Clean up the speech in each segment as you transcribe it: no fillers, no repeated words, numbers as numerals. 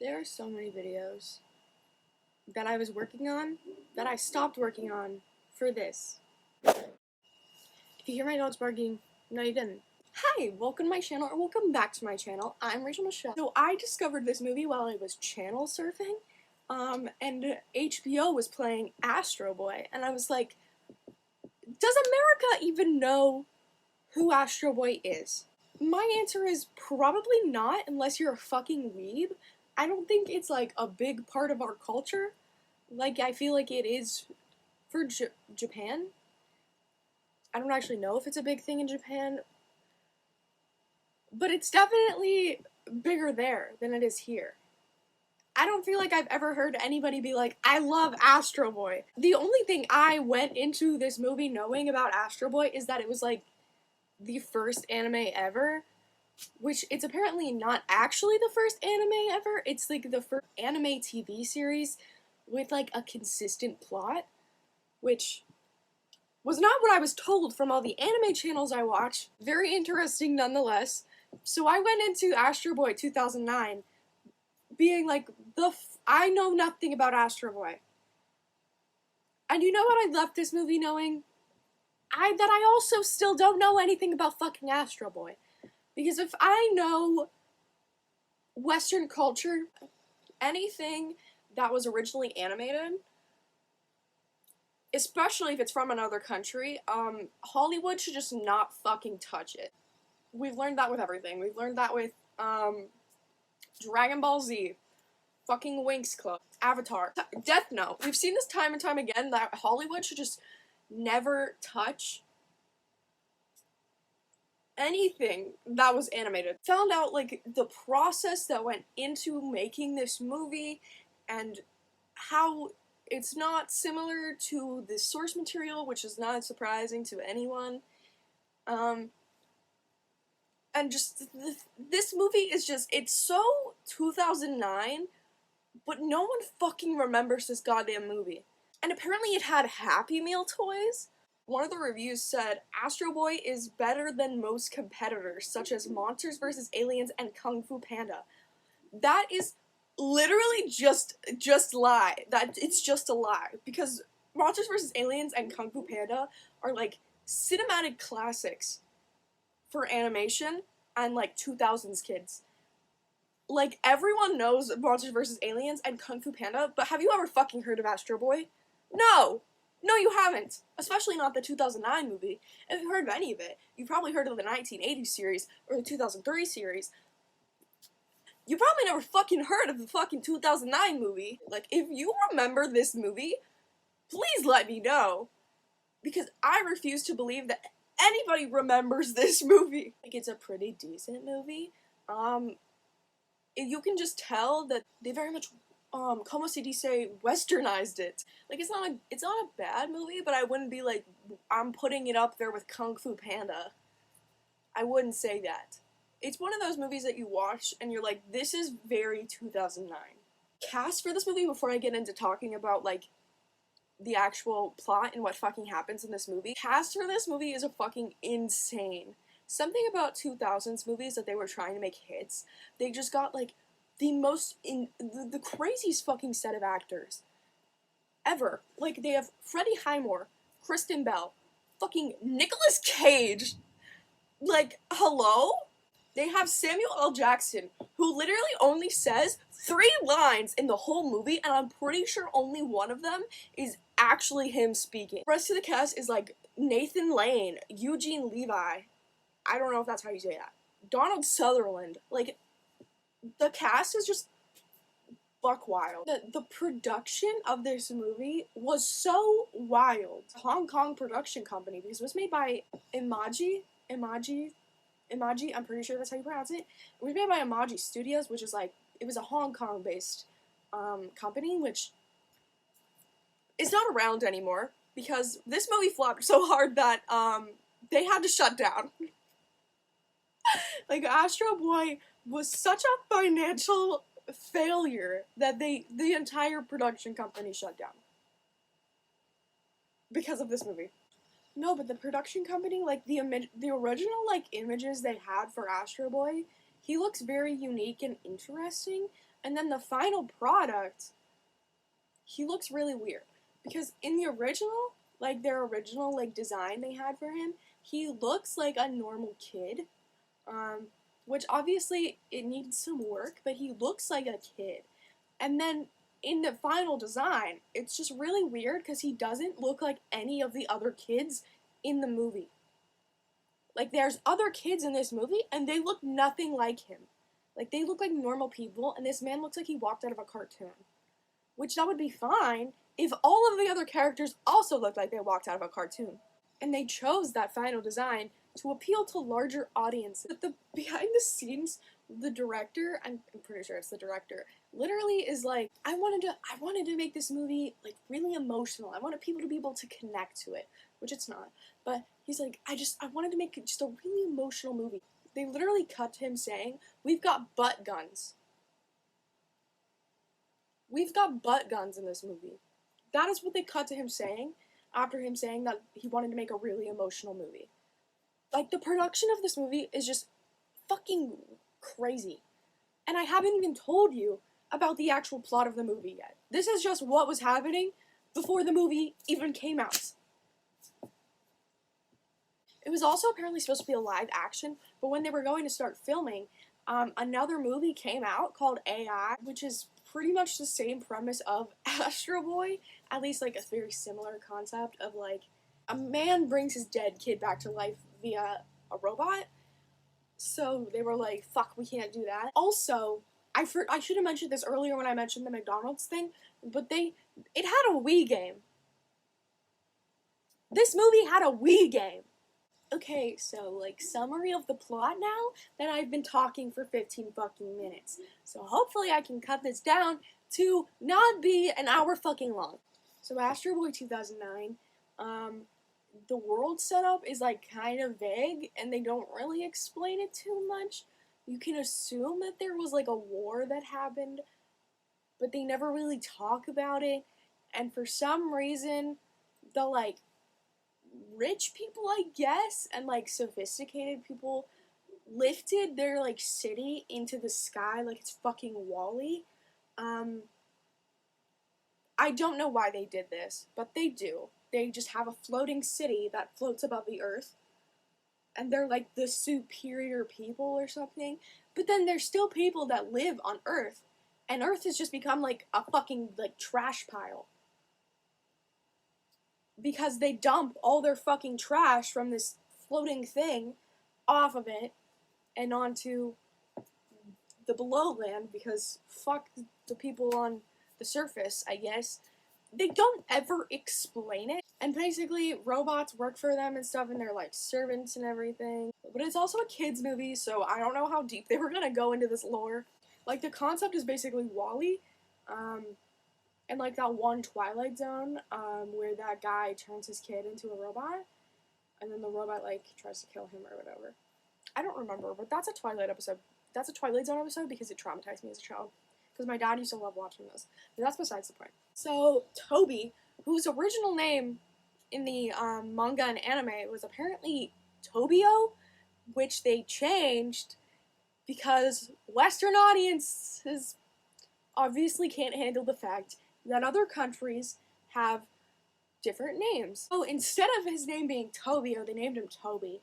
There are so many videos that I was working on that I stopped working on for this. If you hear my dogs barking, no you didn't. Hi, welcome to my channel, or welcome back to my channel. I'm Rachel Michelle. So I discovered this movie while I was channel surfing, and HBO was playing Astro Boy, and I was like, does America even know who Astro Boy is? My answer is probably not, unless you're a fucking weeb. I don't think it's like a big part of our culture. Like, I feel like it is for Japan. I don't actually know if it's a big thing in Japan, but it's definitely bigger there than it is here. I don't feel like I've ever heard anybody be like, I love Astro Boy. The only thing I went into this movie knowing about Astro Boy is that it was like the first anime ever, which it's apparently not actually the first anime ever. It's like the first anime TV series with like a consistent plot, which was not what I was told from all the anime channels I watch. Very interesting nonetheless. So I went into Astro Boy 2009 being like, I know nothing about Astro Boy. And you know what I left this movie knowing? That I also still don't know anything about fucking Astro Boy. Because if I know Western culture, anything that was originally animated, especially if it's from another country, Hollywood should just not fucking touch it. We've learned that with everything. We've learned that with, Dragon Ball Z, fucking Winx Club, Avatar, Death Note. We've seen this time and time again that Hollywood should just never touch anything that was animated. Found out, like, the process that went into making this movie and how it's not similar to the source material, which is not surprising to anyone. And just, this movie is just, it's so 2009, but no one fucking remembers this goddamn movie. And apparently it had Happy Meal toys. One of the reviews said, Astro Boy is better than most competitors, such as Monsters vs. Aliens and Kung Fu Panda. That is literally just lie. It's just a lie. Because Monsters vs. Aliens and Kung Fu Panda are, like, cinematic classics for animation and, like, 2000s kids. Like, everyone knows Monsters vs. Aliens and Kung Fu Panda, but have you ever fucking heard of Astro Boy? No! No, you haven't. Especially not the 2009 movie. If you've heard of any of it, you've probably heard of the 1980s series, or the 2003 series. You probably never fucking heard of the fucking 2009 movie. Like, if you remember this movie, please let me know. Because I refuse to believe that anybody remembers this movie. Like, it's a pretty decent movie. You can just tell that they very much, como se dice, westernized it. Like, it's not a bad movie, but I wouldn't be like, I'm putting it up there with Kung Fu Panda. I wouldn't say that. It's one of those movies that you watch and you're like, this is very 2009. Cast for this movie, before I get into talking about, like, the actual plot and what fucking happens in this movie. Cast for this movie is a fucking insane. Something about 2000s movies that they were trying to make hits, they just got, like, the craziest fucking set of actors ever. Like, they have Freddie Highmore, Kristen Bell, fucking Nicolas Cage. Like, hello? They have Samuel L. Jackson, who literally only says 3 lines in the whole movie, and I'm pretty sure only one of them is actually him speaking. The rest of the cast is, like, Nathan Lane, Eugene Levi, I don't know if that's how you say that, Donald Sutherland. Like, the cast is just buck wild. The production of this movie was so wild. Hong Kong production company, because it was made by Imaji, I'm pretty sure that's how you pronounce it. It was made by Imaji Studios, which is like, it was a Hong Kong based company, which is not around anymore, because this movie flopped so hard that they had to shut down. Like, Astro Boy was such a financial failure that the entire production company shut down. Because of this movie. No, but the production company, like, the original, like, images they had for Astro Boy, he looks very unique and interesting, And then the final product, he looks really weird. Because in the original, like their original like design they had for him, he looks like a normal kid. Which obviously it needs some work, but he looks like a kid. And then in the final design, it's just really weird because he doesn't look like any of the other kids in the movie. Like, there's other kids in this movie, and they look nothing like him. Like, they look like normal people, and this man looks like he walked out of a cartoon. Which that would be fine if all of the other characters also looked like they walked out of a cartoon. And they chose that final design to appeal to larger audiences. But the behind the scenes, the director, I'm pretty sure it's the director, literally is like, I wanted to make this movie like really emotional. I wanted people to be able to connect to it, which it's not. But he's like, I wanted to make just a really emotional movie. They literally cut to him saying, "We've got butt guns. We've got butt guns in this movie." That is what they cut to him saying after him saying that he wanted to make a really emotional movie. Like, the production of this movie is just fucking crazy. And I haven't even told you about the actual plot of the movie yet. This is just what was happening before the movie even came out. It was also apparently supposed to be a live action, but when they were going to start filming, another movie came out called AI, which is pretty much the same premise of Astro Boy, at least like a very similar concept of like a man brings his dead kid back to life via a robot. So they were like, fuck, we can't do that. Also, I should have mentioned this earlier when I mentioned the McDonald's thing, but it had a Wii game. This movie had a Wii game. Okay, so, like, summary of the plot now, that I've been talking for 15 fucking minutes. So hopefully I can cut this down to not be an hour fucking long. So Astro Boy 2009, the world setup is, like, kind of vague, and they don't really explain it too much. You can assume that there was, like, a war that happened, but they never really talk about it, and for some reason, the, like, rich people, I guess, and like sophisticated people lifted their like city into the sky like it's fucking Wall-E. I don't know why they did this, but they do. They just have a floating city that floats above the earth, and they're like the superior people or something. But then there's still people that live on Earth, and Earth has just become like a fucking like trash pile. Because they dump all their fucking trash from this floating thing off of it and onto the below land, because fuck the people on the surface, I guess. They don't ever explain it. And basically, robots work for them and stuff, and they're like servants and everything. But it's also a kid's movie, so I don't know how deep they were gonna go into this lore. Like, the concept is basically Wall-E. And like that one Twilight Zone, where that guy turns his kid into a robot, and then the robot like tries to kill him or whatever. I don't remember, but that's a Twilight episode. That's a Twilight Zone episode because it traumatized me as a child. Because my dad used to love watching this. But that's besides the point. So Toby, whose original name in the manga and anime was apparently Tobio, which they changed because Western audiences obviously can't handle the fact that other countries have different names. So instead of his name being Tobio, they named him Toby.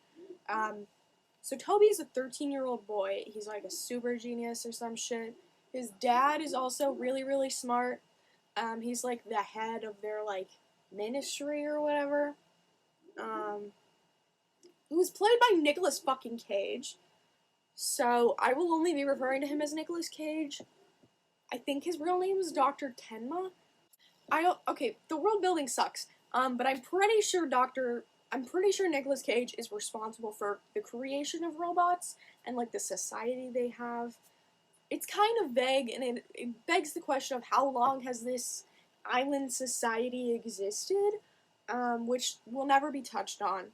So Toby's a 13-year-old boy. He's like a super genius or some shit. His dad is also really, really smart. He's like the head of their like ministry or whatever. Who was played by Nicolas fucking Cage. So I will only be referring to him as Nicolas Cage. I think his real name is Dr. Tenma. Okay, the world building sucks. But I'm pretty sure Nicolas Cage is responsible for the creation of robots and like the society they have. It's kind of vague, and it begs the question of how long has this island society existed, which will never be touched on.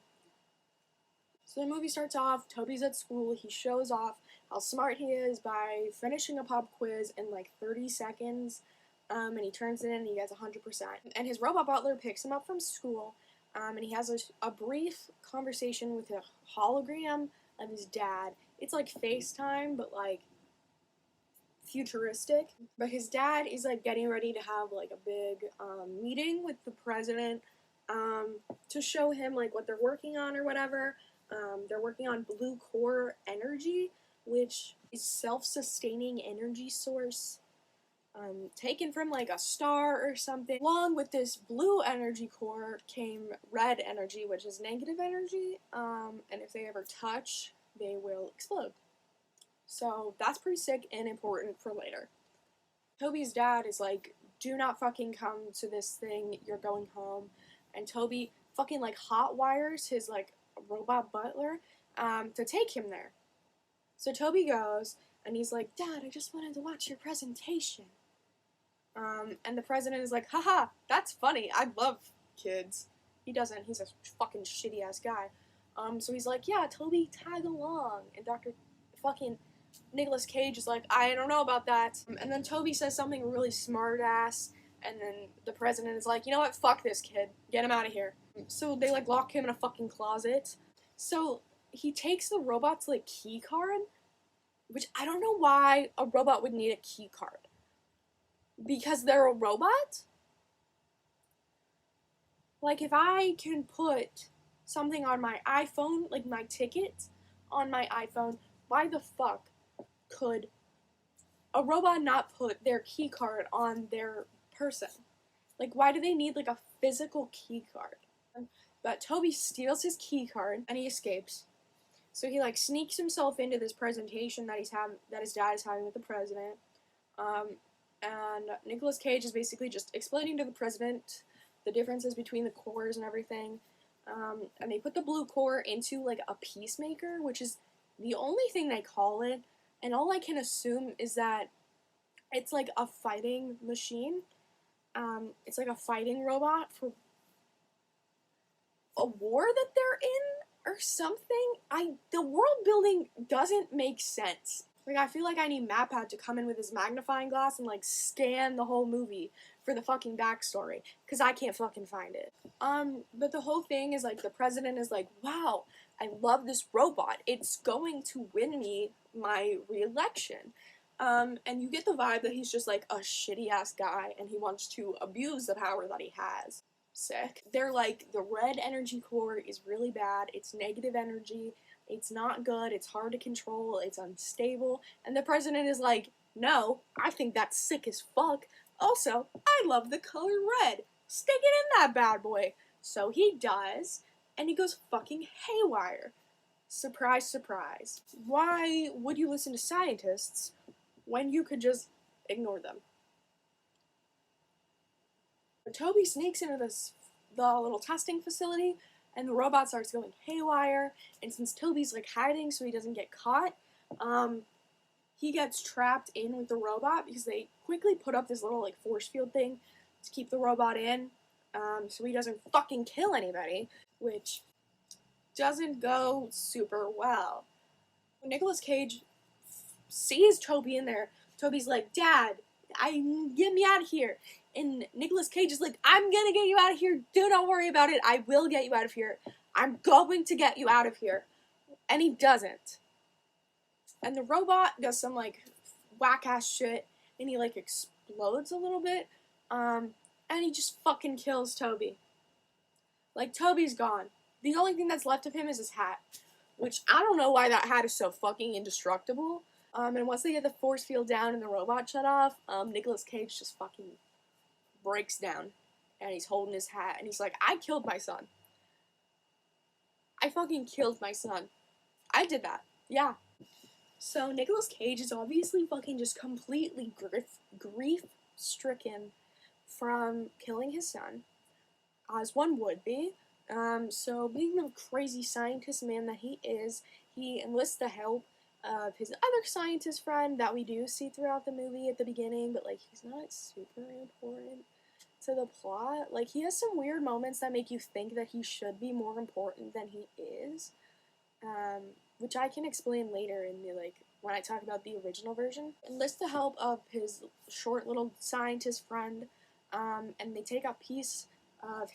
So the movie starts off, Toby's at school, he shows off how smart he is by finishing a pop quiz in like 30 seconds, and he turns it in and he gets 100%. And his robot butler picks him up from school, and he has a brief conversation with a hologram of his dad. It's like FaceTime, but like futuristic. But his dad is like getting ready to have like a big meeting with the president to show him like what they're working on or whatever. They're working on blue core energy, which is self-sustaining energy source taken from like a star or something. Along with this blue energy core came red energy, which is negative energy, and if they ever touch, they will explode. So that's pretty sick and important for later. Toby's dad is like, do not fucking come to this thing, you're going home. And Toby fucking like hot wires his like robot butler to take him there. So Toby goes and he's like, Dad, I just wanted to watch your presentation. And the president is like, haha, that's funny, I love kids. He doesn't, he's a fucking shitty ass guy. So he's like, yeah, Toby, tag along. And Dr. fucking Nicolas Cage is like, I don't know about that. And then Toby says something really smart ass, and then the president is like, you know what, fuck this kid, get him out of here. So they like lock him in a fucking closet. So he takes the robot's like key card, which I don't know why a robot would need a key card. Because they're a robot? Like if I can put something on my iPhone, like my ticket on my iPhone, why the fuck could a robot not put their key card on their person? Like, why do they need like a physical key card? But Toby steals his key card and he escapes. So he like sneaks himself into this presentation that his dad is having with the president. And Nicolas Cage is basically just explaining to the president the differences between the cores and everything. And they put the blue core into like a peacemaker, which is the only thing they call it. And all I can assume is that it's like a fighting machine. It's like a fighting robot for a war that they're in or something. The world building doesn't make sense. Like, I feel like I need MatPat to come in with his magnifying glass and like scan the whole movie for the fucking backstory, because I can't fucking find it. But the whole thing is like the president is like, wow, I love this robot. It's going to win me my re-election. And you get the vibe that he's just like a shitty ass guy and he wants to abuse the power that he has. Sick. They're like, the red energy core is really bad. It's negative energy. It's not good. It's hard to control. It's unstable. And the president is like, no, I think that's sick as fuck. Also, I love the color red. Stick it in that bad boy. So he does, and he goes fucking haywire. Surprise, surprise. Why would you listen to scientists when you could just ignore them? Toby sneaks into the little testing facility, and the robot starts going haywire, and since Toby's like hiding so he doesn't get caught, he gets trapped in with the robot because they quickly put up this little like force field thing to keep the robot in, so he doesn't fucking kill anybody, which doesn't go super well. When Nicolas Cage sees Toby in there, Toby's like, Dad, get me out of here. And Nicolas Cage is like, I'm gonna get you out of here. Do not worry about it. I will get you out of here. I'm going to get you out of here. And he doesn't. And the robot does some like whack ass shit, and he like explodes a little bit. And he just fucking kills Toby. Like, Toby's gone. The only thing that's left of him is his hat, which I don't know why that hat is so fucking indestructible. And once they get the force field down and the robot shut off, Nicolas Cage just fucking breaks down, and he's holding his hat, and he's like, I killed my son. I fucking killed my son. I did that. Yeah. So Nicolas Cage is obviously fucking just completely grief-stricken from killing his son, as one would be. So being the crazy scientist man that he is, he enlists the help of his other scientist friend that we do see throughout the movie at the beginning, but like, he's not super important to the plot. Like, he has some weird moments that make you think that he should be more important than he is, which I can explain later in the, like, when I talk about the original version. Enlists the help of his short little scientist friend, and they take a piece of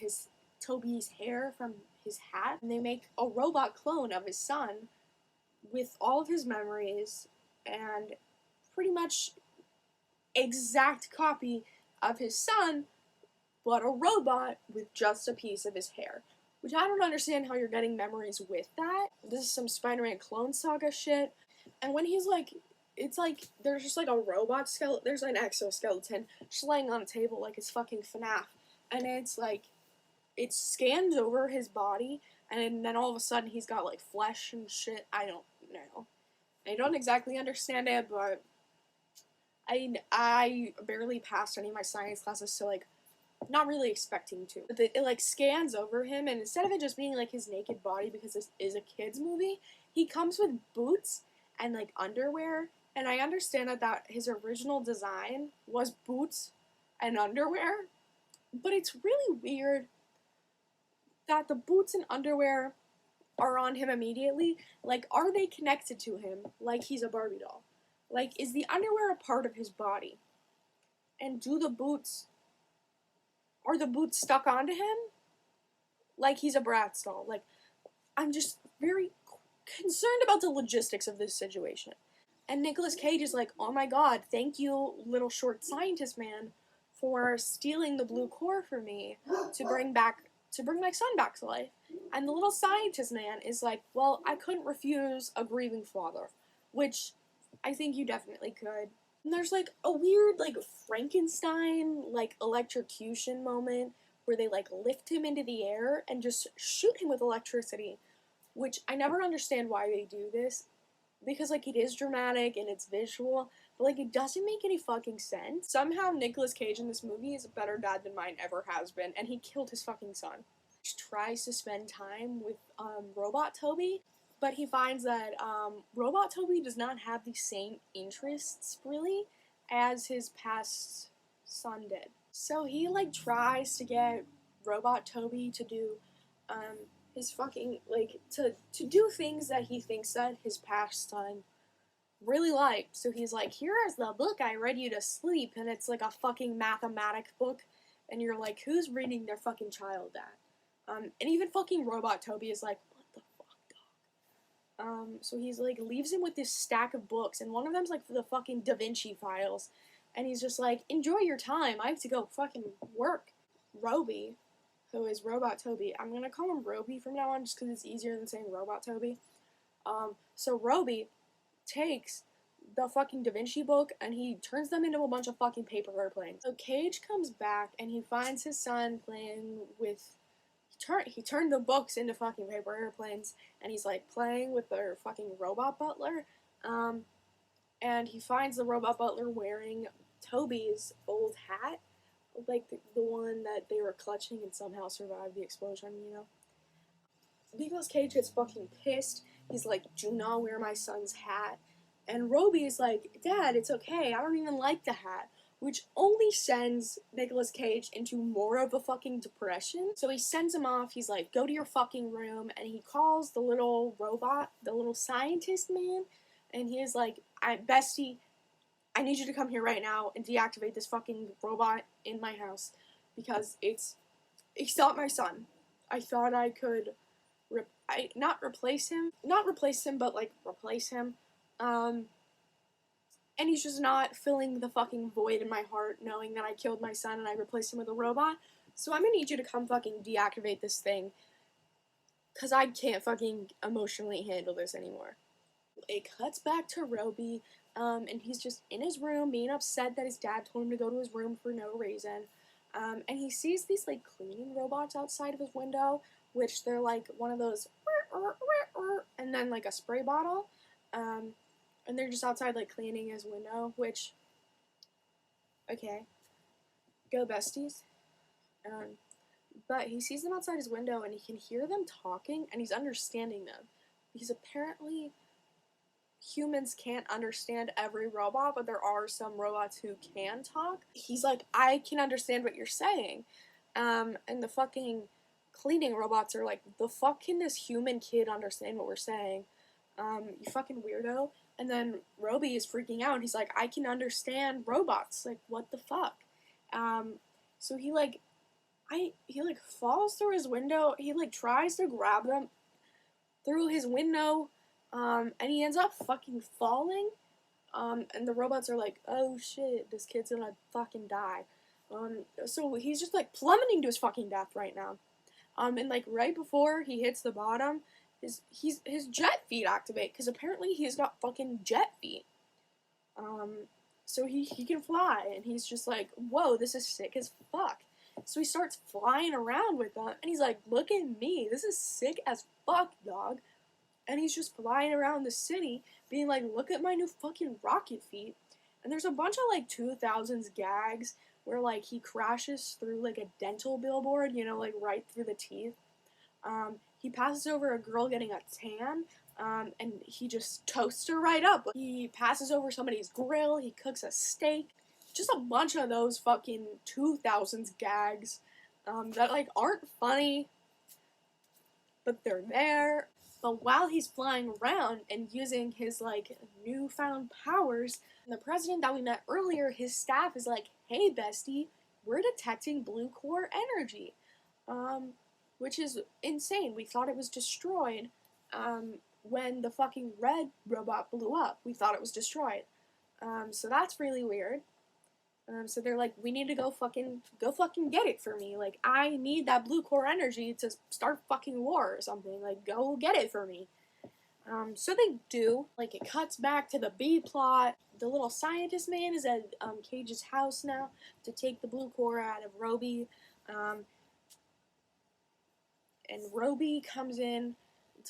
Toby's hair from his hat, and they make a robot clone of his son with all of his memories, and pretty much exact copy of his son, but a robot with just a piece of his hair. Which I don't understand how you're getting memories with that. This is some Spider-Man Clone Saga shit. And when he's like, it's like, there's just like a robot skeleton, there's an exoskeleton just laying on a table like it's fucking FNAF. And it's like, it scans over his body, and then all of a sudden he's got like flesh and shit. I don't know. I don't exactly understand it, but I barely passed any of my science classes, so like, not really expecting to. But it like scans over him, and instead of it just being like his naked body, because this is a kid's movie, he comes with boots and like underwear. And I understand that his original design was boots and underwear, but it's really weird that the boots and underwear are on him immediately. Like, are they connected to him like he's a Barbie doll? Like, is the underwear a part of his body? And are the boots stuck onto him? Like he's a Bratz doll. Like, I'm just very concerned about the logistics of this situation. And Nicolas Cage is like, oh my god, thank you, little short scientist man, for stealing the blue core for me to bring my son back to life. And the little scientist man is like, well, I couldn't refuse a grieving father, which I think you definitely could. And there's like a weird like Frankenstein like electrocution moment where they like lift him into the air and just shoot him with electricity, which I never understand why they do this, because like it is dramatic and it's visual, but like it doesn't make any fucking sense. Somehow Nicolas Cage in this movie is a better dad than mine ever has been, and he killed his fucking son. He tries to spend time with Robot Toby, but he finds that Robot Toby does not have the same interests, really, as his past son did. So he, like, tries to get Robot Toby to do, his fucking, like, to do things that he thinks that his past son really liked. So he's like, here is the book I read you to sleep, and it's, like, a fucking mathematic book, and you're like, who's reading their fucking child that? And even fucking Robot Toby is like, so he's like, leaves him with this stack of books, and one of them's like the fucking Da Vinci files, and he's just like, enjoy your time, I have to go fucking work. Roby, who is Robot Toby, I'm gonna call him Roby from now on just because it's easier than saying Robot Toby. So Roby takes the fucking Da Vinci book and he turns them into a bunch of fucking paper airplanes. So Cage comes back and he finds his son playing with he turned the books into fucking paper airplanes, and he's like playing with their fucking robot butler, and he finds the robot butler wearing Toby's old hat, like the one that they were clutching and somehow survived the explosion, you know? Nicolas Cage gets fucking pissed. He's like, do not wear my son's hat. And Roby is like, Dad, it's okay, I don't even like the hat. Which only sends Nicolas Cage into more of a fucking depression. So he sends him off, he's like, go to your fucking room, and he calls the little robot, the little scientist man, and he is like, Bestie, I need you to come here right now and deactivate this fucking robot in my house, because it's not my son. I thought I could, not replace him, but like, replace him, and he's just not filling the fucking void in my heart knowing that I killed my son and I replaced him with a robot. So I'm gonna need you to come fucking deactivate this thing, because I can't fucking emotionally handle this anymore. It cuts back to Roby, and he's just in his room being upset that his dad told him to go to his room for no reason. And he sees these like cleaning robots outside of his window, which they're like one of those, and then like a spray bottle. And they're just outside, like, cleaning his window, which, okay, go besties. But he sees them outside his window, and he can hear them talking, and he's understanding them. Because apparently, humans can't understand every robot, but there are some robots who can talk. He's like, I can understand what you're saying. And the fucking cleaning robots are like, the fuck can this human kid understand what we're saying? You fucking weirdo. And then Roby is freaking out. He's like, I can understand robots. Like, what the fuck? So he falls through his window. He, like, tries to grab them through his window. And he ends up fucking falling And the robots are like, oh shit, this kid's gonna fucking die. So he's just like plummeting to his fucking death right now. And like right before he hits the bottom, his jet feet activate, because apparently he's got fucking jet feet. So he can fly, and he's just like, whoa, this is sick as fuck. So he starts flying around with them, and he's like, look at me, this is sick as fuck, dog. And he's just flying around the city, being like, look at my new fucking rocket feet. And there's a bunch of like 2000s gags where like he crashes through like a dental billboard, you know, like right through the teeth. He passes over a girl getting a tan, and he just toasts her right up. He passes over somebody's grill, he cooks a steak. Just a bunch of those fucking 2000s gags that like aren't funny, but they're there. But while he's flying around and using his like newfound powers, the president that we met earlier, his staff is like, hey bestie, we're detecting blue core energy. Which is insane. We thought it was destroyed when the fucking red robot blew up. We thought it was destroyed. So that's really weird. So they're like, we need to go fucking get it for me. Like, I need that blue core energy to start fucking war or something. Like, go get it for me. So they do. Like, it cuts back to the B plot. The little scientist man is at Cage's house now to take the blue core out of Roby. And Roby comes in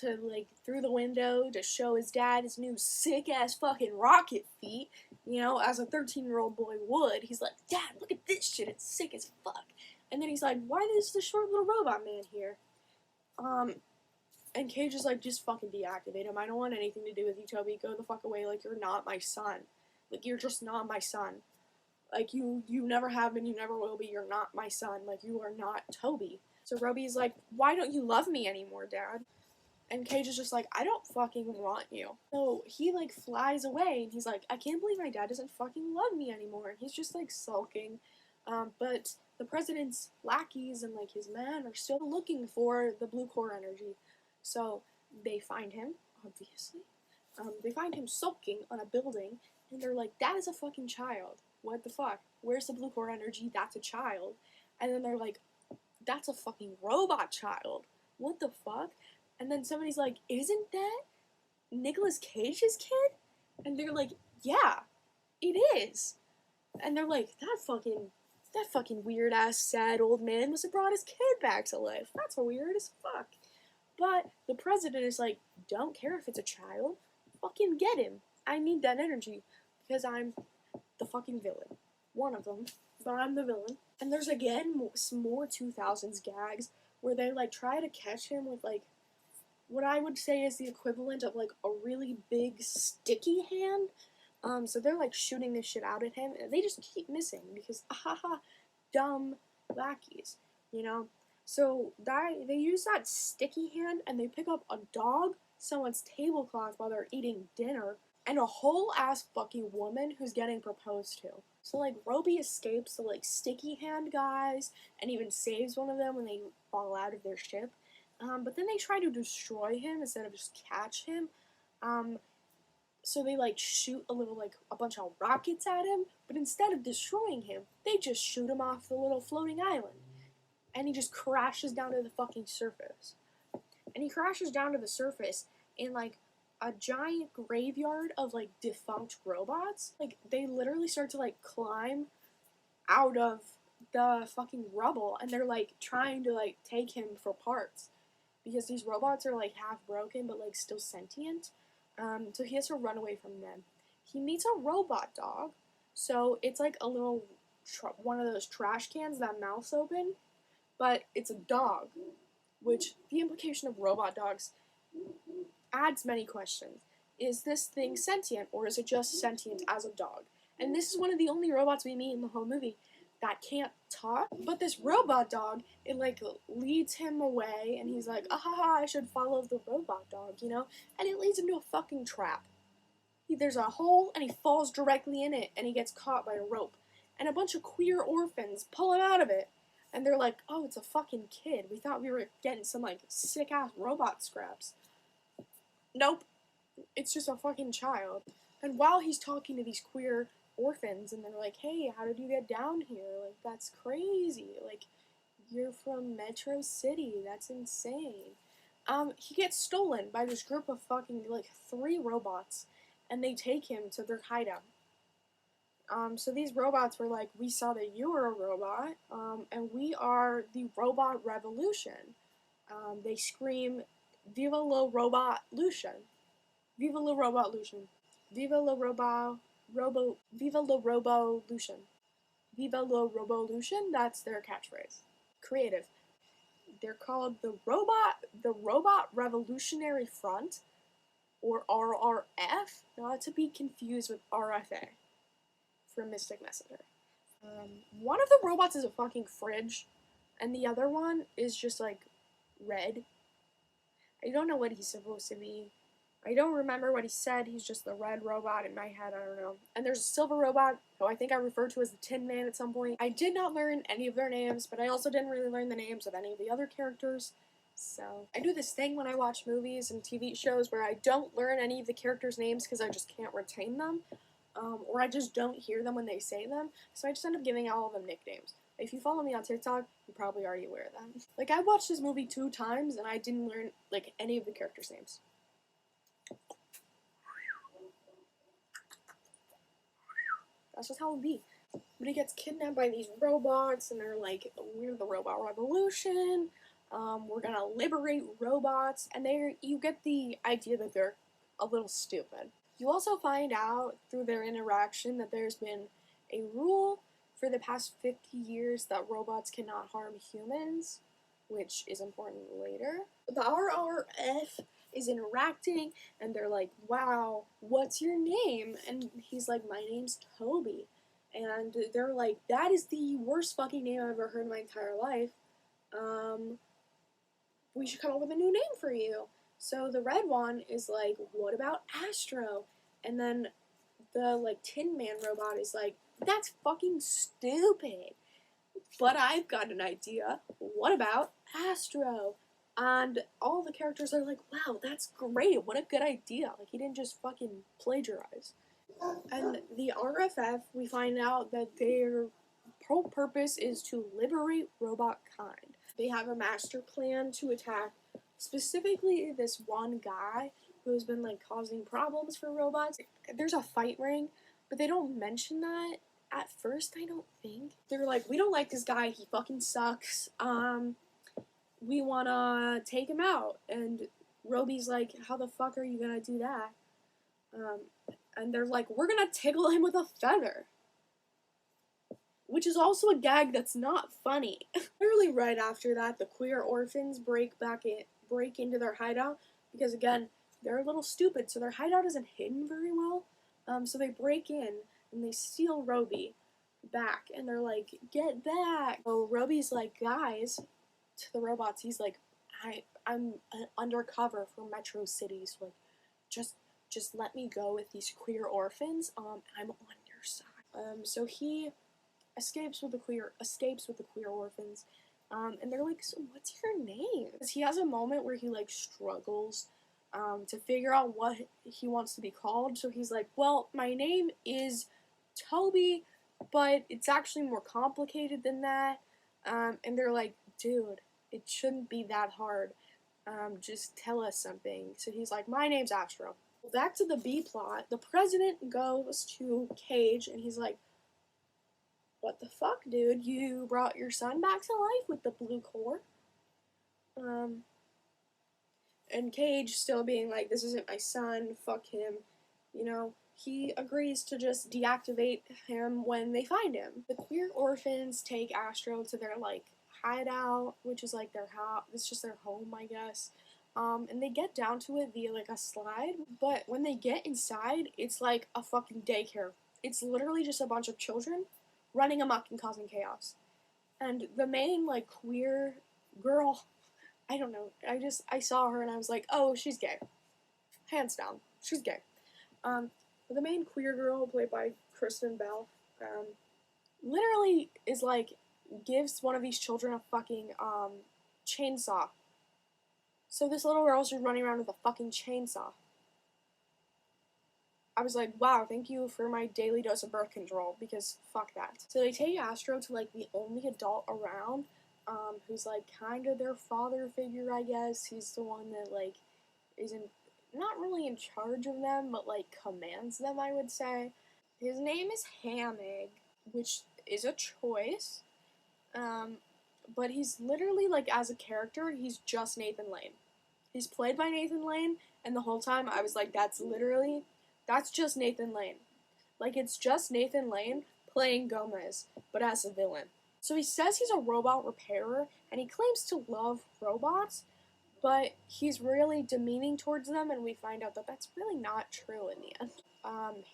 to, like, through the window to show his dad his new sick-ass fucking rocket feet, you know, as a 13-year-old boy would. He's like, Dad, look at this shit, it's sick as fuck. And then he's like, why is the short little robot man here? And Cage is like, just fucking deactivate him. I don't want anything to do with you, Toby. Go the fuck away, like, you're not my son. Like, you're just not my son. Like, you never have been, you never will be, you're not my son. Like, you are not Toby. So Roby's like, why don't you love me anymore, Dad? And Cage is just like, I don't fucking want you. So he, like, flies away, and he's like, I can't believe my dad doesn't fucking love me anymore. And he's just, like, sulking. But the president's lackeys and, like, his men are still looking for the blue core energy. So they find him, obviously. They find him sulking on a building, and they're like, that is a fucking child. What the fuck? Where's the blue core energy? That's a child. And then they're like, that's a fucking robot child. What the fuck? And then somebody's like, isn't that Nicolas Cage's kid? And they're like, yeah, it is. And they're like, that fucking weird-ass sad old man must have brought his kid back to life. That's weird as fuck. But the president is like, don't care if it's a child. Fucking get him. I need that energy because I'm the fucking villain. One of them, but I'm the villain. And there's again some more 2000s gags where they like try to catch him with like what I would say is the equivalent of like a really big sticky hand. So they're like shooting this shit out at him, and they just keep missing because dumb lackeys, you know. So they use that sticky hand and they pick up a dog, someone's tablecloth while they're eating dinner, and a whole ass fucking woman who's getting proposed to. So like Roby escapes the like sticky hand guys and even saves one of them when they fall out of their ship. But then they try to destroy him instead of just catch him. So they like shoot a bunch of rockets at him, but instead of destroying him, they just shoot him off the little floating island. And he just crashes down to the fucking surface. And he crashes down to the surface in like a giant graveyard of like defunct robots. Like they literally start to like climb out of the fucking rubble, and they're like trying to like take him for parts because these robots are like half broken but like still sentient. So he has to run away from them. He meets a robot dog. So it's like a little one of those trash cans that mouths open, but it's a dog, which the implication of robot dogs adds many questions. Is this thing sentient, or is it just sentient as a dog? And this is one of the only robots we meet in the whole movie that can't talk. But this robot dog, it like leads him away, and he's like, I should follow the robot dog, you know? And it leads him to a fucking trap. There's a hole, and he falls directly in it, and he gets caught by a rope. And a bunch of queer orphans pull him out of it. And they're like, oh, it's a fucking kid. We thought we were getting some, like, sick-ass robot scraps. Nope. It's just a fucking child. And while he's talking to these queer orphans, and they're like, hey, how did you get down here? Like, that's crazy. Like, you're from Metro City. That's insane. He gets stolen by this group of fucking, like, 3 robots, and they take him to their hideout. So these robots were like, we saw that you were a robot, and we are the robot revolution. They scream, Viva la Robot Lucian. Viva la Robot Lucian. Viva la Viva la Robo-Lucian. Viva la Robo-Lucian, that's their catchphrase. Creative. They're called the Robot Revolutionary Front, or RRF, not to be confused with RFA, for Mystic Messenger. One of the robots is a fucking fridge, and the other one is just, like, red. I don't know what he's supposed to be. I don't remember what he said. He's just the red robot in my head. I don't know. And there's a silver robot, who I think I referred to as the Tin Man at some point. I did not learn any of their names, but I also didn't really learn the names of any of the other characters. So I do this thing when I watch movies and TV shows where I don't learn any of the characters' names because I just can't retain them. Or I just don't hear them when they say them. So I just end up giving all of them nicknames. If you follow me on TikTok, you're probably already aware of that. Like, I watched this movie 2 times and I didn't learn, like, any of the characters' names. That's just how it would be. But he gets kidnapped by these robots, and they're like, we're the robot revolution, we're gonna liberate robots, and you get the idea that they're a little stupid. You also find out through their interaction that there's been a rule for the past 50 years that robots cannot harm humans, which is important later. The RRF is interacting, and they're like, wow, what's your name? And he's like, my name's Toby. And they're like, that is the worst fucking name I've ever heard in my entire life. We should come up with a new name for you. So the red one is like, what about Astro? And then the, like, Tin Man robot is like, that's fucking stupid. But I've got an idea. What about Astro? And all the characters are like, wow, that's great. What a good idea. Like, he didn't just fucking plagiarize. And the RFF, we find out that their whole purpose is to liberate robot kind. They have a master plan to attack specifically this one guy who's been, like, causing problems for robots. There's a fight ring, but they don't mention that at first, I don't think. They're like, we don't like this guy, he fucking sucks, we wanna take him out. And Roby's like, how the fuck are you gonna do that? And they're like, we're gonna tickle him with a feather. Which is also a gag that's not funny. Literally right after that, the queer orphans break into their hideout, because again, they're a little stupid, so their hideout isn't hidden very well. So they break in, and they steal Roby back, and they're like, get back! So Roby's like, guys, to the robots, he's like, I'm undercover for Metro City, so, like, just let me go with these queer orphans, I'm on your side. So he escapes with the queer orphans, and they're like, so what's your name? Because he has a moment where he, like, struggles to figure out what he wants to be called, so he's like, well, my name is Toby, but it's actually more complicated than that. And they're like, dude, it shouldn't be that hard. Just tell us something. So he's like, my name's Astro. Back to the B plot, the president goes to Cage, and he's like, what the fuck, dude? You brought your son back to life with the blue core? And Cage still being like, this isn't my son, fuck him, you know. He agrees to just deactivate him when they find him. The queer orphans take Astro to their, like, hideout, which is, like, their house. It's just their home, I guess. And they get down to it via, like, a slide. But when they get inside, it's like a fucking daycare. It's literally just a bunch of children running amok and causing chaos. And the main, like, queer girl, I don't know. I saw her and I was like, oh, she's gay. Hands down. She's gay. The main queer girl, played by Kristen Bell, literally is like, gives one of these children a fucking, chainsaw. So this little girl's just running around with a fucking chainsaw. I was like, wow, thank you for my daily dose of birth control, because fuck that. So they take Astro to, like, the only adult around, who's, like, kind of their father figure, I guess. He's the one that, like, isn't, not really in charge of them, but, like, commands them, I would say. His name is Hamig, which is a choice, but he's literally, like, as a character, he's just Nathan Lane. He's played by Nathan Lane, and the whole time I was like, that's just Nathan Lane. Like, it's just Nathan Lane playing Gomez, but as a villain. So he says he's a robot repairer, and he claims to love robots, but he's really demeaning towards them, and we find out that that's really not true in the end.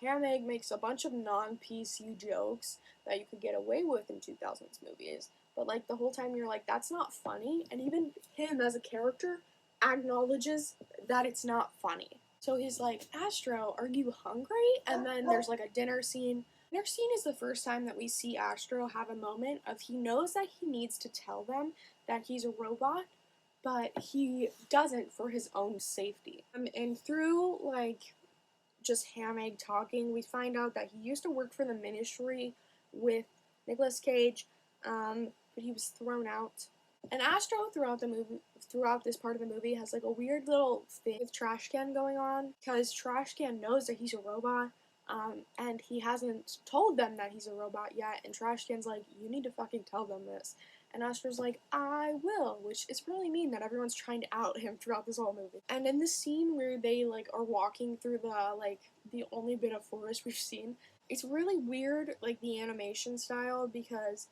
Hamig makes a bunch of non-PC jokes that you could get away with in 2000s movies, but, like, the whole time you're like, that's not funny, and even him as a character acknowledges that it's not funny. So he's like, Astro, are you hungry? And then there's, like, a dinner scene. Dinner scene is the first time that we see Astro have a moment of he knows that he needs to tell them that he's a robot, but he doesn't for his own safety. And through, like, just Hamig talking, we find out that he used to work for the Ministry with Nicolas Cage, but he was thrown out. And Astro, throughout this part of the movie, has, like, a weird little thing with Trash Can going on, because Trash Can knows that he's a robot, and he hasn't told them that he's a robot yet, and Trash Can's like, you need to fucking tell them this. And Astro's like, I will, which is really mean that everyone's trying to out him throughout this whole movie. And in the scene where they, like, are walking through the only bit of forest we've seen, it's really weird, like, the animation style, because,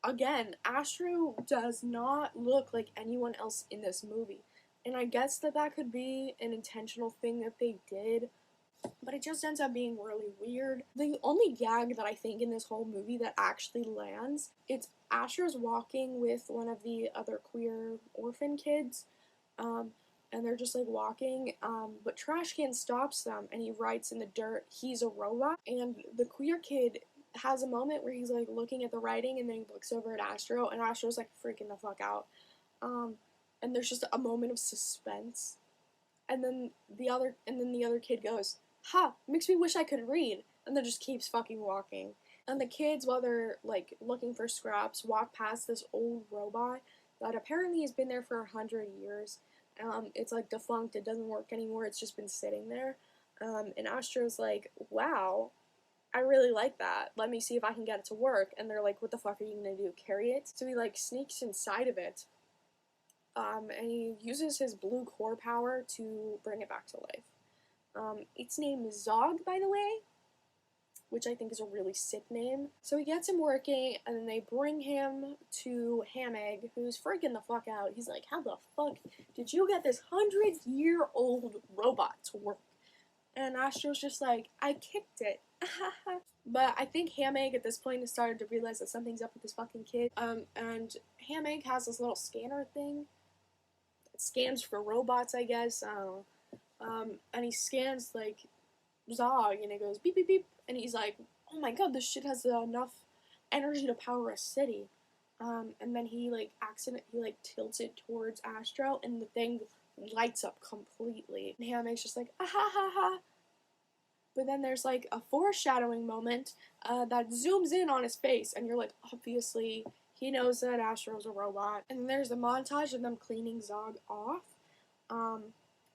again, Astro does not look like anyone else in this movie. And I guess that could be an intentional thing that they did, but it just ends up being really weird. The only gag that I think in this whole movie that actually lands, it's Astro's walking with one of the other queer orphan kids, and they're just, like, walking, but Trash Can stops them, and he writes in the dirt, he's a robot, and the queer kid has a moment where he's, like, looking at the writing, and then he looks over at Astro, and Astro's, like, freaking the fuck out, and there's just a moment of suspense, and then the other kid goes, ha, makes me wish I could read, and then just keeps fucking walking. And the kids, while they're, like, looking for scraps, walk past this old robot that apparently has been there for 100 years. It's, like, defunct, it doesn't work anymore, it's just been sitting there. And Astro's like, wow, I really like that, let me see if I can get it to work. And they're like, what the fuck are you gonna do, carry it? So he, like, sneaks inside of it, and he uses his blue core power to bring it back to life. Its name is Zog, by the way, which I think is a really sick name. So he gets him working, and then they bring him to Hamig, who's freaking the fuck out. He's like, how the fuck did you get this 100-year-old robot to work? And Astro's just like, I kicked it. But I think Hamig at this point has started to realize that something's up with this fucking kid. And Hamig has this little scanner thing. It scans for robots, I guess. I don't know. And he scans, like, Zog, and it goes beep beep beep, and he's like, oh my god, this shit has enough energy to power a city. And then he, like, tilts it towards Astro, and the thing lights up completely. And Hamig's just like, ah ha ha ha. But then there's, like, a foreshadowing moment that zooms in on his face, and you're like, obviously, he knows that Astro's a robot. And then there's a montage of them cleaning Zog off,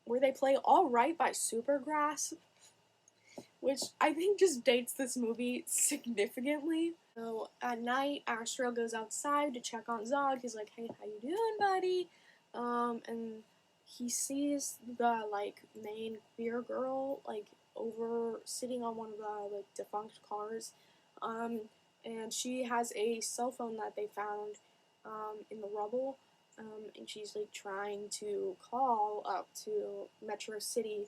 where they play All Right by Supergrass, which I think just dates this movie significantly. So at night, Astro goes outside to check on Zog. He's like, hey, how you doing, buddy? And he sees the, like, main queer girl, like, over sitting on one of the, like, defunct cars. And she has a cell phone that they found in the rubble. And she's, like, trying to call up to Metro City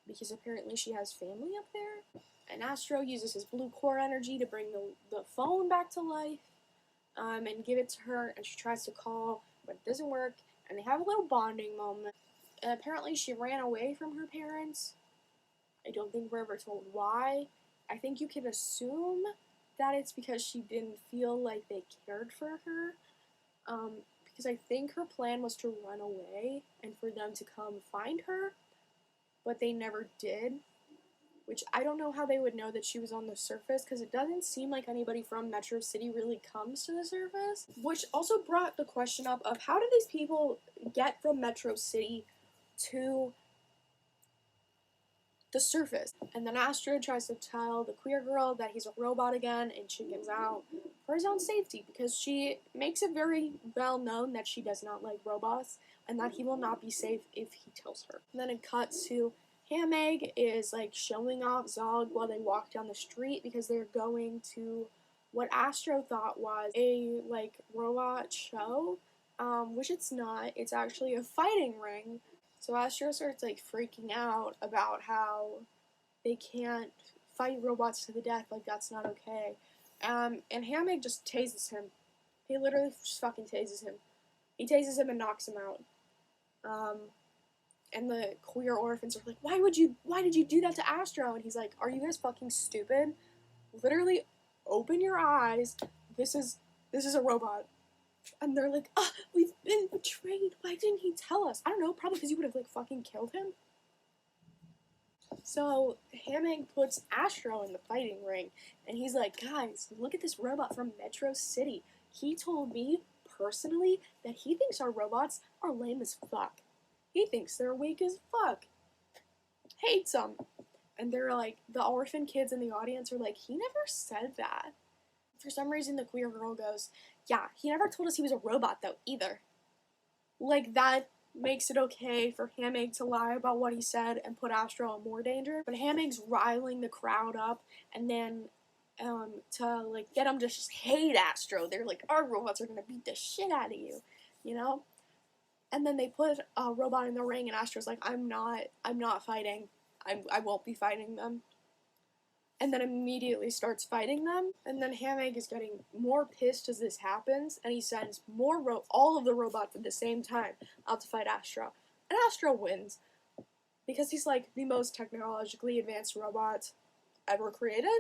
because apparently she has family up there. And Astro uses his blue core energy to bring the phone back to life, and give it to her, and she tries to call, but it doesn't work, and they have a little bonding moment. And apparently she ran away from her parents. I don't think we're ever told why. I think you can assume that it's because she didn't feel like they cared for her, because I think her plan was to run away and for them to come find her, but they never did. which I don't know how they would know that she was on the surface, because it doesn't seem like anybody from Metro City really comes to the surface. Which also brought the question up of how did these people get from Metro City to the surface? And then Astro tries to tell the queer girl that he's a robot again, and she gives out for his own safety, because she makes it very well known that she does not like robots, and that he will not be safe if he tells her. And then it cuts to Ham-Egg is like showing off Zog while they walk down the street, because they're going to what Astro thought was a like robot show, which it's not. It's actually a fighting ring. So Astro starts like freaking out about how they can't fight robots to the death, like that's not okay. And Ham-Egg just tases him. He literally just fucking tases him. He tases him and knocks him out. And the queer orphans are like, why did you do that to Astro? And he's like, are you guys fucking stupid? Literally, open your eyes. This is a robot. And they're like, we've been betrayed. Why didn't he tell us? I don't know, probably because you would have like fucking killed him. So Ham-Egg puts Astro in the fighting ring, and he's like, guys, look at this robot from Metro City. He told me, personally, that he thinks our robots are lame as fuck. He thinks they're weak as fuck. Hates them. And they're like, the orphan kids in the audience are like, he never said that. For some reason, the queer girl goes, yeah, he never told us he was a robot, though, either. Like, that makes it okay for Ham-Egg to lie about what he said and put Astro in more danger. But Ham-Egg's riling the crowd up, and then to like get them to just hate Astro. They're like, our robots are gonna beat the shit out of you, you know? And then they put a robot in the ring, and Astro's like, I'm not fighting. I won't be fighting them. And then immediately starts fighting them. And then Ham-Egg is getting more pissed as this happens, and he sends all of the robots at the same time out to fight Astro. And Astro wins, because he's like the most technologically advanced robot ever created.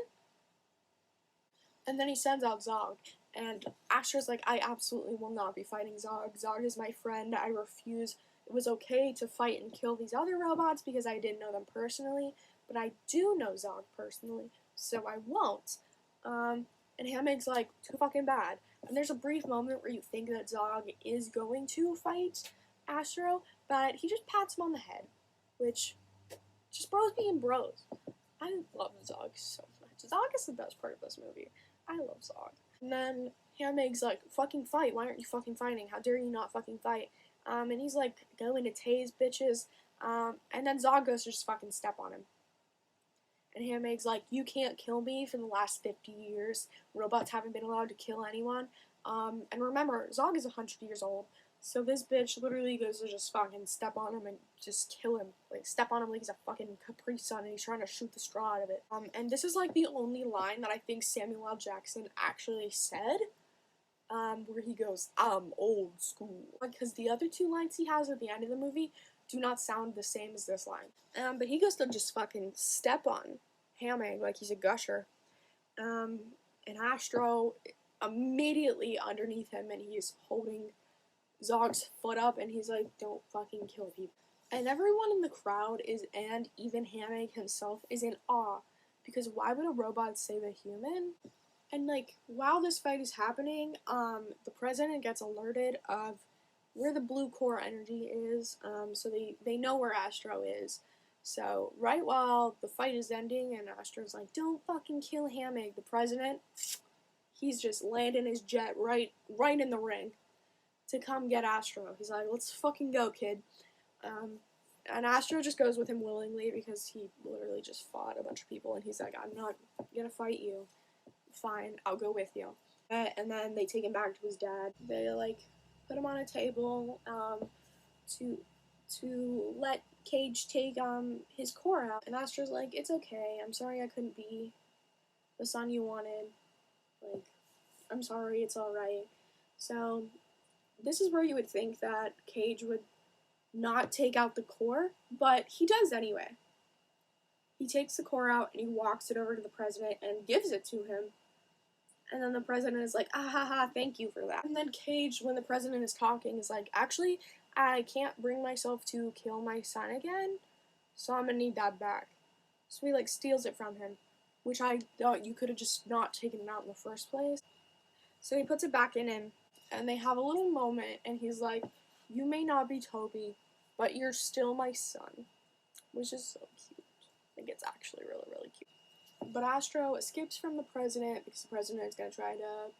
And then he sends out Zog, and Astro's like, I absolutely will not be fighting Zog. Zog is my friend. I refuse. It was okay to fight and kill these other robots because I didn't know them personally, but I do know Zog personally, so I won't. And Ham-Egg's like, too fucking bad. And there's a brief moment where you think that Zog is going to fight Astro, but he just pats him on the head, which, just bros being bros. I love Zog so much. Zog is the best part of this movie. I love Zog. And then Ham-Egg's like, fucking fight, why aren't you fucking fighting? How dare you not fucking fight? And he's like, going to tase bitches, and then Zog goes to just fucking step on him. And Ham-Egg's like, you can't kill me for the last 50 years. Robots haven't been allowed to kill anyone. And remember, Zog is 100 years old, so this bitch literally goes to just fucking step on him and just kill him. Like, step on him like he's a fucking Capri Sun and he's trying to shoot the straw out of it. And this is like the only line that I think Samuel L. Jackson actually said, where he goes, I'm old school. Because the other two lines he has at the end of the movie do not sound the same as this line. But he goes to just fucking step on Ham-Egg like he's a gusher. And Astro immediately underneath him, and he's holding Zog's foot up, and he's like, don't fucking kill people. And everyone in the crowd and even Ham-Egg himself is in awe, because why would a robot save a human? And like, while this fight is happening, the president gets alerted of where the blue core energy is, so they know where Astro is. So right while the fight is ending and Astro's like, don't fucking kill Ham-Egg, the president, he's just landing his jet right in the ring to come get Astro. He's like, let's fucking go, kid. And Astro just goes with him willingly because he literally just fought a bunch of people, and he's like, I'm not gonna fight you. Fine, I'll go with you. And then they take him back to his dad. They like put him on a table to let Cage take his core out. And Astro's like, it's okay, I'm sorry I couldn't be the son you wanted. Like, I'm sorry, it's alright. So this is where you would think that Cage would not take out the core, but he does anyway. He takes the core out and he walks it over to the president and gives it to him. And then the president is like, ah ha ha, thank you for that. And then Cage, when the president is talking, is like, actually, I can't bring myself to kill my son again, so I'm gonna need that back. So he, like, steals it from him, which I thought you could have just not taken it out in the first place. So he puts it back in him, and they have a little moment, and he's like, you may not be Toby, but you're still my son. Which is so cute. I think it's actually really, really cute. But Astro escapes from the president because the president is going to try to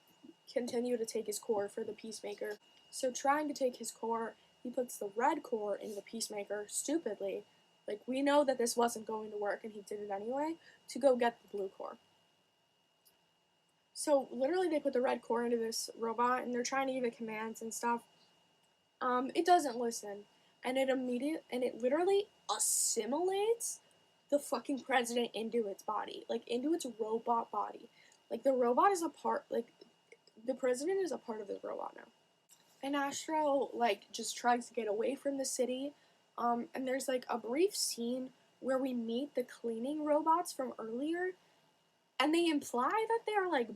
continue to take his core for the Peacemaker. So trying to take his core, he puts the red core in the Peacemaker, stupidly. Like, we know that this wasn't going to work, and he did it anyway, to go get the blue core. So, literally, they put the red core into this robot, and they're trying to give it commands and stuff. It doesn't listen. And it literally assimilates the fucking president into its body. Like, into its robot body. Like, the robot is a part, like, the president is a part of this robot now. And Astro, like, just tries to get away from the city. And there's, like, a brief scene where we meet the cleaning robots from earlier. And they imply that they're, like,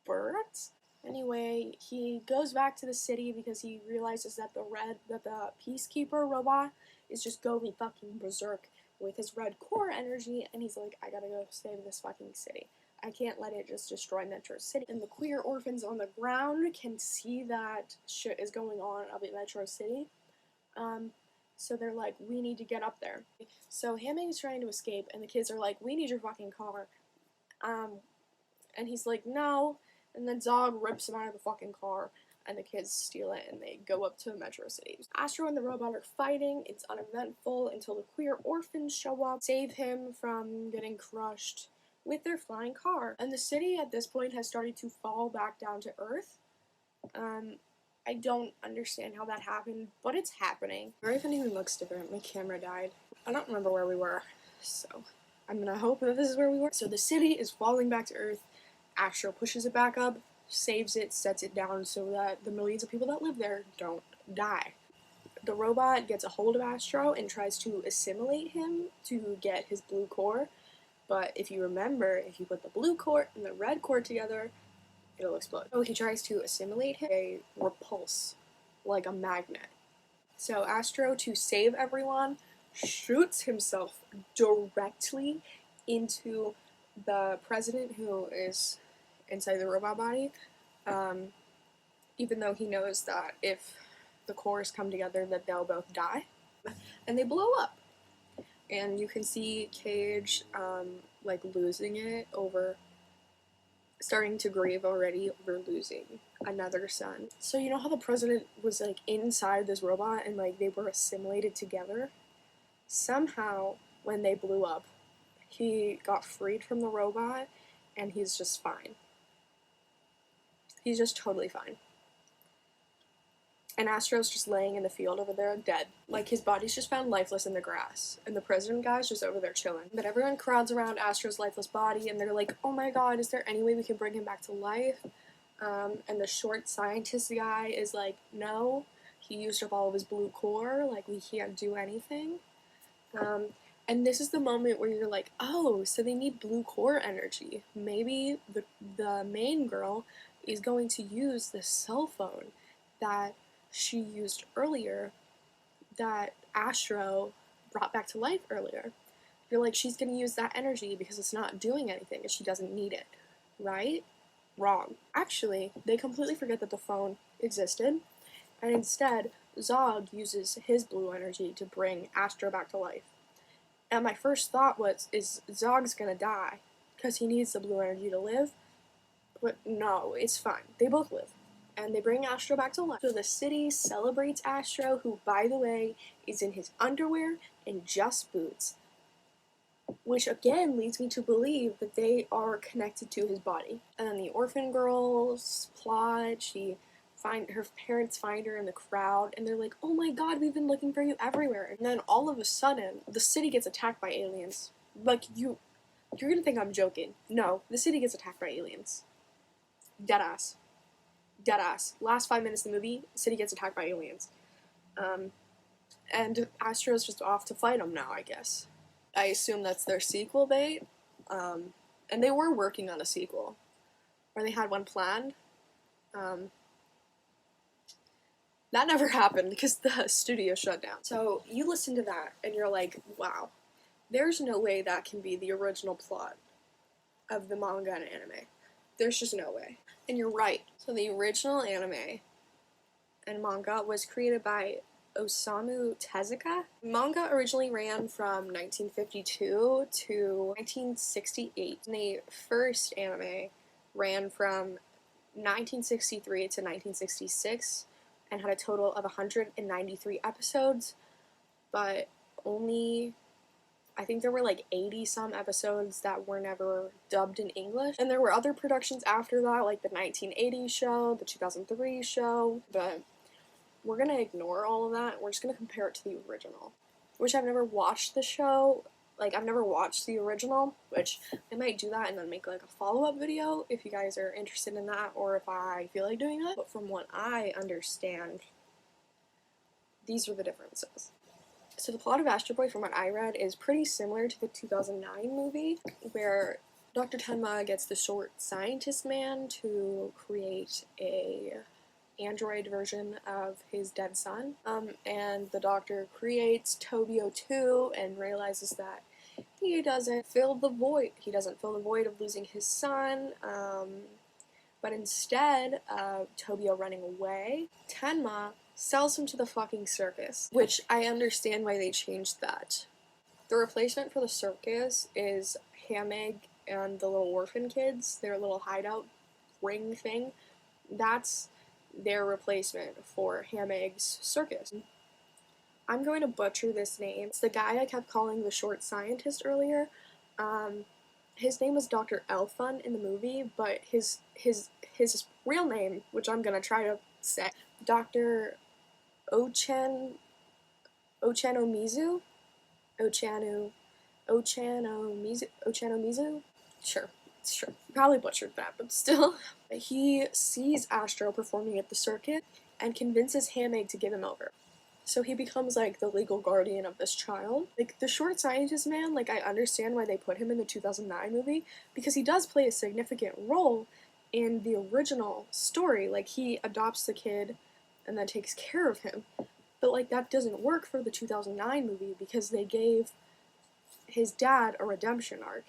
birds. Anyway, he goes back to the city because he realizes that the Peacekeeper robot is just going fucking berserk with his red core energy. And he's like, I gotta go save this fucking city. I can't let it just destroy Metro City. And the queer orphans on the ground can see that shit is going on up at Metro City. So they're like, we need to get up there. So Hamming is trying to escape, and the kids are like, we need your fucking car. And he's like, no. And then Zog rips him out of the fucking car, and the kids steal it, and they go up to Metro City. Astro and the robot are fighting. It's uneventful until the queer orphans show up, save him from getting crushed with their flying car. And the city at this point has started to fall back down to Earth. I don't understand how that happened, but it's happening. Everything even looks different. My camera died. I don't remember where we were, so I'm gonna hope that this is where we were. So the city is falling back to Earth. Astro pushes it back up, saves it, sets it down so that the millions of people that live there don't die. The robot gets a hold of Astro and tries to assimilate him to get his blue core. But if you remember, if you put the blue core and the red core together, it'll explode. So he tries to assimilate him, they repulse like a magnet. So Astro, to save everyone, shoots himself directly into the president who is inside the robot body, even though he knows that if the cores come together that they'll both die. And they blow up. And you can see Cage, like, losing it over, starting to grieve already over losing another son. So you know how the president was, like, inside this robot and, like, they were assimilated together? Somehow, when they blew up, he got freed from the robot, and he's just fine. He's just totally fine. And Astro's just laying in the field over there, dead. Like, his body's just found lifeless in the grass. And the president guy's just over there chilling. But everyone crowds around Astro's lifeless body, and they're like, oh my god, is there any way we can bring him back to life? And the short scientist guy is like, no, he used up all of his blue core, like, we can't do anything. And this is the moment where you're like, oh, so they need blue core energy. Maybe the main girl is going to use the cell phone that she used earlier, that Astro brought back to life earlier. You're like, she's going to use that energy because it's not doing anything and she doesn't need it, right? Wrong. Actually, they completely forget that the phone existed, and instead, Zog uses his blue energy to bring Astro back to life. And my first thought was, is Zog's gonna die because he needs the blue energy to live? But no, it's fine. They both live. And they bring Astro back to life. So the city celebrates Astro, who, by the way, is in his underwear and just boots. Which, again, leads me to believe that they are connected to his body. And then the orphan girl's plot, her parents find her in the crowd, and they're like, oh my god, we've been looking for you everywhere. And then all of a sudden, the city gets attacked by aliens. Like, you're gonna think I'm joking. No, the city gets attacked by aliens. Deadass. Deadass. Last 5 minutes of the movie, the city gets attacked by aliens. And Astro's just off to fight them now, I guess. I assume that's their sequel bait. And they were working on a sequel. Or they had one planned. That never happened because the studio shut down. So you listen to that and you're like, wow, There's no way that can be the original plot of the manga and anime. There's just no way. And you're right. So the original anime and manga was created by Osamu Tezuka. Manga originally ran from 1952 to 1968. And the first anime ran from 1963 to 1966 and had a total of 193 episodes, but only, I think there were like 80 some episodes that were never dubbed in English. And there were other productions after that, like the 1980 show, the 2003 show, but we're gonna ignore all of that. We're just gonna compare it to the original, which I've never watched the show. Like, I've never watched the original, which I might do that and then make like a follow-up video if you guys are interested in that, or if I feel like doing that. But from what I understand, these are the differences. So the plot of Astro Boy, from what I read, is pretty similar to the 2009 movie, where Dr. Tenma gets the short scientist man to create a android version of his dead son, and the doctor creates Toby 2 and realizes that he doesn't fill the void. He doesn't fill the void of losing his son, but instead of Tobio running away, Tenma sells him to the fucking circus, which I understand why they changed that. The replacement for the circus is Hamig and the little orphan kids, their little hideout ring thing. That's their replacement for Hamig's circus. I'm going to butcher this name. It's the guy I kept calling the short scientist earlier. His name was Dr. Elfun in the movie, but his real name, which I'm gonna try to say, Dr. Ochanomizu? Ochanomizu? Sure. Probably butchered that, but still. He sees Astro performing at the circus and convinces Hamig to give him over. So he becomes like the legal guardian of this child. Like, the short scientist man, like, I understand why they put him in the 2009 movie, because he does play a significant role in the original story. Like, he adopts the kid and then takes care of him. But like, that doesn't work for the 2009 movie because they gave his dad a redemption arc.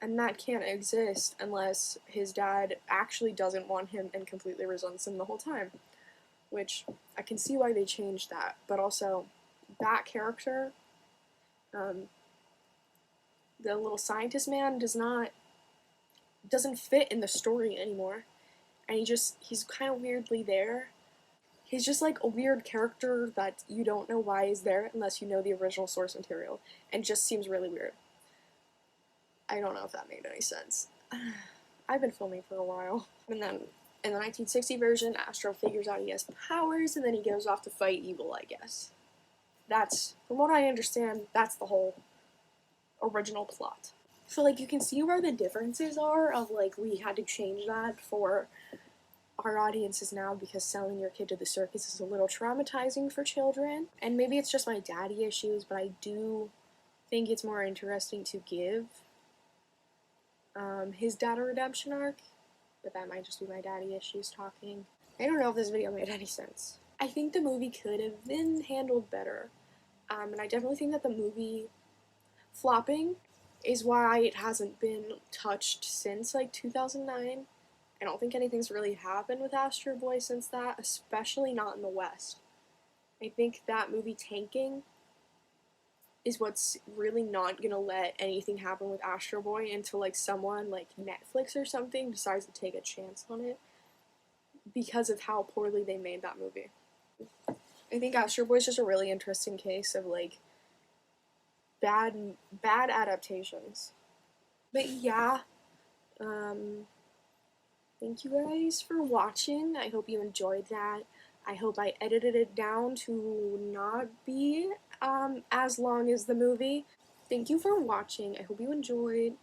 And that can't exist unless his dad actually doesn't want him and completely resents him the whole time. Which, I can see why they changed that, but also, that character, the little scientist man, doesn't fit in the story anymore. And he's kind of weirdly there. He's just like a weird character that you don't know why he's there unless you know the original source material, and just seems really weird. I don't know if that made any sense. I've been filming for a while. And then, in the 1960 version, Astro figures out he has powers, and then he goes off to fight evil, I guess. That's, from what I understand, that's the whole original plot. So, like, you can see where the differences are of, like, we had to change that for our audiences now because selling your kid to the circus is a little traumatizing for children. And maybe it's just my daddy issues, but I do think it's more interesting to give his dad a redemption arc. But that might just be my daddy issues talking. I don't know if this video made any sense. I think the movie could have been handled better. And I definitely think that the movie flopping is why it hasn't been touched since, like, 2009. I don't think anything's really happened with Astro Boy since that, especially not in the West. I think that movie tanking is what's really not gonna let anything happen with Astro Boy until, like, someone like Netflix or something decides to take a chance on it because of how poorly they made that movie. I think Astro Boy is just a really interesting case of, like, bad adaptations. But yeah, thank you guys for watching. I hope you enjoyed that. I hope I edited it down to not be as long as the movie. Thank you for watching. I hope you enjoyed.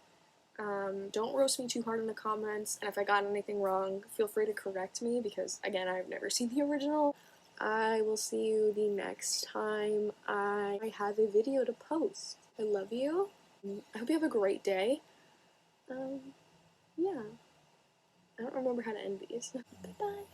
Don't roast me too hard in the comments, and if I got anything wrong, feel free to correct me because, again, I've never seen the original. I will see you the next time I have a video to post. I love you. I hope you have a great day. Yeah. I don't remember how to end these. Goodbye.